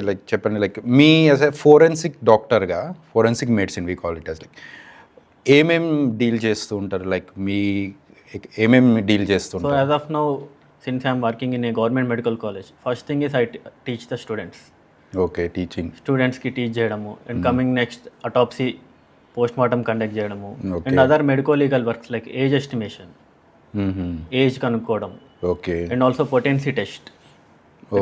Like చెప్పండి, like మీ as a forensic డాక్టర్గా, forensic medicine we call it as, like ఏమేం డీల్ చేస్తూ ఉంటారు, లైక్ మీ ఏమేమి డీల్ చేస్తూ So ఉంటారు? as of now, since I'm working in a government medical college, first thing is I teach the students. Okay, teaching. స్టూడెంట్స్కి teach చేయడము and coming next autopsy post mortem conduct చేయడము Okay. And other medico legal works like age estimation, age కనుక్కోవడం okay. And also potency test.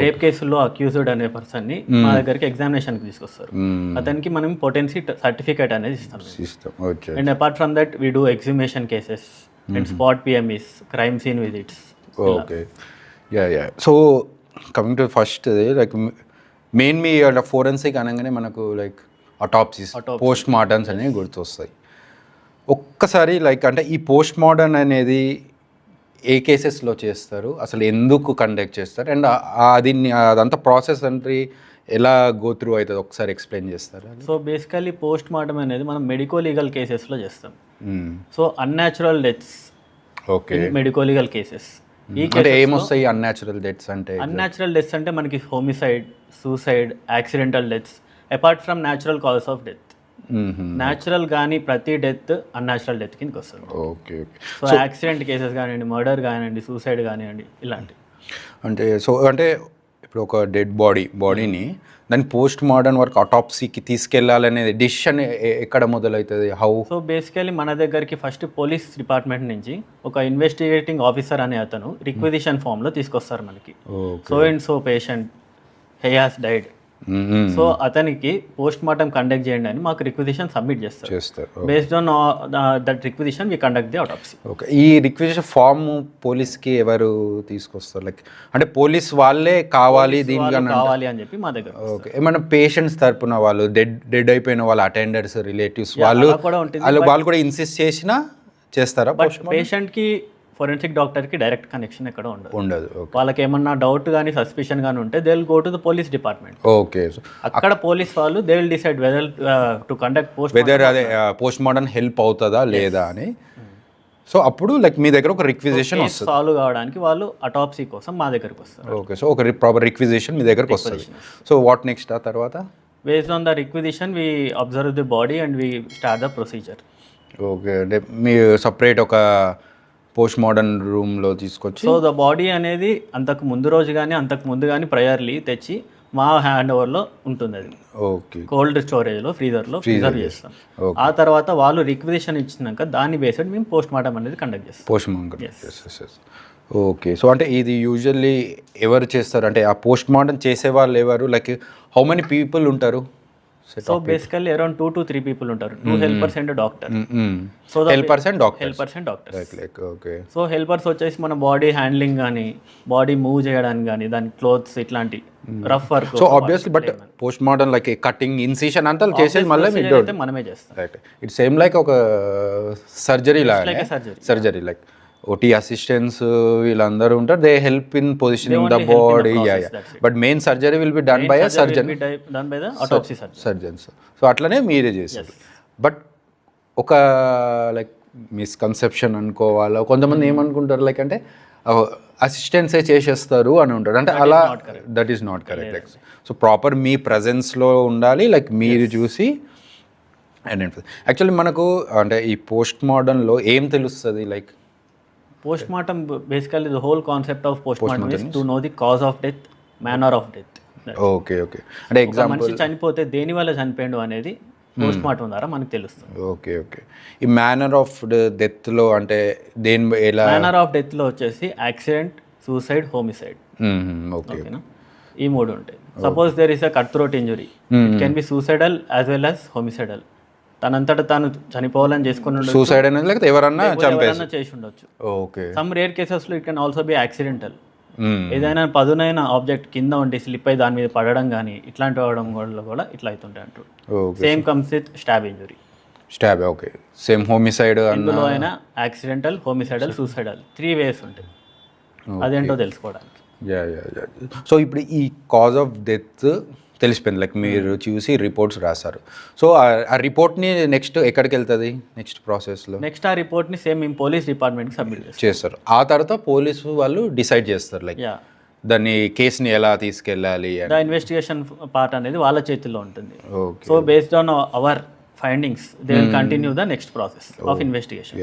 Rape కేసుల్లో accused అనే పర్సన్ని మా దగ్గరికి ఎగ్జామినేషన్కి తీసుకొస్తారు. అతనికి మనం పొటెన్సీ సర్టిఫికేట్ అనేది ఇస్తాం. System. Okay. And apart from that we do exhibition cases and spot PMEs, crime scene visits. Okay. Yeah. So coming to first, like main మీ ఫోరెన్సిక్ అనగానే మనకు లైక్ అటాప్సీస్, పోస్ట్ మార్టమ్స్ అనేవి గుర్తొస్తాయి. ఒక్కసారి లైక్ అంటే ఈ పోస్ట్ మార్టం అనేది ఏ కేసెస్లో చేస్తారు, అసలు ఎందుకు కండక్ట్ చేస్తారు, అండ్ అదంతా ప్రాసెస్ అంటే ఎలా గో త్రూ అవుతుంది, ఒకసారి ఎక్స్ప్లెయిన్ చేస్తారా? సో బేసికలీ పోస్ట్ మార్టం అనేది మనం మెడికో లీగల్ కేసెస్లో చేస్తాం. So unnatural deaths, okay, medico legal cases. ఈ అంటే ఏమొస్తాయి అన్యాచురల్ డెత్స్ అంటే? అన్యాచురల్ డెత్స్ అంటే మనకి homicide, suicide, accidental deaths apart from natural causes of death. Natural కానీ ప్రతి డెత్ అన్యాచురల్ డెత్ కిందకి వస్తుంది. ఓకే. సో యాక్సిడెంట్ కేసెస్ కానివ్వండి, మర్డర్ కానివ్వండి, సూసైడ్ కానివ్వండి, ఇలాంటి అంటే అంటే ఇప్పుడు ఒక డెడ్ బాడీని దాన్ని పోస్ట్ మార్టం వరకు అటాప్సీకి తీసుకెళ్లాలనేది డిసిషన్ ఎక్కడ మొదలవుతుంది, హౌ? సో బేసికలీ మన దగ్గరికి ఫస్ట్ పోలీస్ డిపార్ట్మెంట్ నుంచి ఒక ఇన్వెస్టిగేటింగ్ ఆఫీసర్ అనే అతను రిక్విజిషన్ ఫామ్లో తీసుకొస్తారు మనకి. So and so patient he has died, so అతనికి పోస్ట్ మార్టం కండక్ట్ చేయండి అని మాకు రిక్విజిషన్ సబ్మిట్ చేస్తారు. Based on that requisition we conduct the autopsy. Okay. ఈ రిక్విజిషన్ ఫామ్ పోలీస్కి ఎవరు తీసుకొస్తారు? లైక్ అంటే పోలీస్ వాళ్ళే కావాలి దీనికన్నా కావాలి అని చెప్పి మా దగ్గర. ఓకే. ఏమన్నా పేషెంట్స్ తరపున వాళ్ళు డెడ్ అయిపోయిన వాళ్ళ అటెండర్స్, రిలేటివ్స్ వాళ్ళు కూడా ఇన్సిస్ట్ చేసినా చేస్తారా? బట్ పేషెంట్కి ఫోరెన్సిక్ డాక్టర్కి డైరెక్ట్ కనెక్షన్ ఎక్కడ ఉండదు. వాళ్ళకి ఏమన్నా డౌట్ కానీ సస్పిషన్ కానీ ఉంటే they will go to the police department. Okay. అక్కడ పోలీస్ వాళ్ళు they will decide whether to conduct whether అదే పోస్ట్ మార్టం హెల్ప్ అవుతుందా లేదా అని. సో అప్పుడు లైక్ మీ దగ్గర ఒక రిక్విజిషన్ వస్తుంది సాల్వ్ కావడానికి, వాళ్ళు అటాప్సీ కోసం మా దగ్గరకు వస్తారు. ఓకే. సో ఒక ప్రాపర్ రిక్విజిషన్ మీ దగ్గరకు వస్తుంది. సో వాట్ నెక్స్ట్ ఆ తర్వాత? Based on the requisition we observe the body and we start the procedure. Okay. అంటే మీ సపరేట్ ఒక పోస్ట్ మార్టం రూమ్లో తీసుకొచ్చి, సో ద బాడీ అనేది అంతకు ముందు రోజు కానీ అంతకు ముందు కానీ ప్రయర్లీ తెచ్చి మా హ్యాండ్ ఓవర్లో ఉంటుంది. అది ఓకే, కోల్డ్ స్టోరేజ్లో ఫ్రీజర్లో ప్రిజర్వ్ చేస్తాం. ఆ తర్వాత వాళ్ళు రిక్విజిషన్ ఇచ్చినాక దాన్ని బేస్డ్ మేము పోస్ట్ మార్టం అనేది కండక్ట్ చేస్తాం. Post mortem. ఓకే. సో అంటే ఇది యూజువల్లీ ఎవరు చేస్తారు, అంటే ఆ పోస్ట్ మార్టం చేసే వాళ్ళు ఎవరు, లైక్ హౌ మెనీ పీపుల్ ఉంటారు? So basically around 2 to 3 people ఉంటారు. 2 helpers and a doctor. So helpers and doctors. Okay. So helpers వచ్చేసి మన బాడీ హ్యాండ్లింగ్ కానీ, బాడీ మూవ్ చేయడానికి కానీ, దాని క్లోత్స్ ఇట్లాంటి rough work. So obviously but post mortem like cutting, incision అంతా చేసేది మళ్ళీ మనమే చేస్తాం. ఇట్స్ సేమ్ లైక్ ఒక సర్జరీ లాగా, సర్జరీ లైక్ ఓటీ అసిస్టెంట్స్ వీళ్ళందరూ ఉంటారు, they help in positioning the body. But main surgery will be done by a surgeons. So అట్లనే మీరే చేశారు. బట్ ఒక లైక్ మిస్కన్సెప్షన్ అనుకోవాలా, కొంతమంది ఏమనుకుంటారు లైక్ అంటే అసిస్టెంట్సే చేసేస్తారు అని ఉంటారు, అంటే అలా that is not correct. Like so proper మీ ప్రజెన్స్లో ఉండాలి, లైక్ మీరు చూసి. అండ్ యాక్చువల్లీ మనకు అంటే ఈ పోస్ట్ మార్టంలో ఏం తెలుస్తుంది, like post mortem basically the whole concept of post mortem is to know the cause of death, manner of death. Okay. అంటే ఎగ్జాంపుల్ మనిషి చనిపోతే దేని వల్ల చనిపోయాడు అనేది పోస్ట్ మార్టం ద్వారా మనకు తెలుస్తుంది. ఓకే. ఈ మేనర్ ఆఫ్ డెత్లో అంటే మేనర్ ఆఫ్ డెత్లో వచ్చేసి యాక్సిడెంట్, సూసైడ్, హోమిసైడ్. ఓకేనా, ఈ 3 ఉంటాయి. Suppose there is a cut throat injury, it can be suicidal as well as homicidal. తనంతట తాను చనిపోవాలని చేసుకుని సూసైడ్ అనేది లేకపోతే ఎవరన్నా చేసి ఉండొచ్చు. ఓకే. సమ్ రేర్ కేసెస్లో it can also be accidental. ఏదైనా పదునైన ఆబ్జెక్ట్ కింద ఉండి స్లిప్ అయి దాని మీద పడడం కానీ ఇట్లాంటి అవడం కూడా ఇట్లా అవుతుంటాయి అంటారు. Same comes with stab injury. Stab. Okay. Same homicide అందులో అయినా యాక్సిడెంటల్, హోమిసైడల్, సూసైడల్ 3 ways ఉంటాయి. అదేంటో తెలుసుకోవడానికి. సో ఇప్పుడు ఈ కాజ్ ఆఫ్ డెత్ తెలిసిపోయింది, లైక్ మీరు చూసి రిపోర్ట్స్ రాశారు. సో ఆ రిపోర్ట్ని నెక్స్ట్ ఎక్కడికి వెళ్తుంది నెక్స్ట్ ప్రాసెస్లో? నెక్స్ట్ ఆ రిపోర్ట్ని సేమ్ మేము పోలీస్ డిపార్ట్మెంట్కి సబ్మిట్ చేస్తారు. ఆ తర్వాత పోలీసు వాళ్ళు డిసైడ్ చేస్తారు లైక్ దాన్ని కేసుని ఎలా తీసుకెళ్ళాలి ద ఇన్వెస్టిగేషన్ పార్ట్ అనేది వాళ్ళ చేతుల్లో ఉంటుంది. Okay so based on hour findings they will continue the next process of investigation.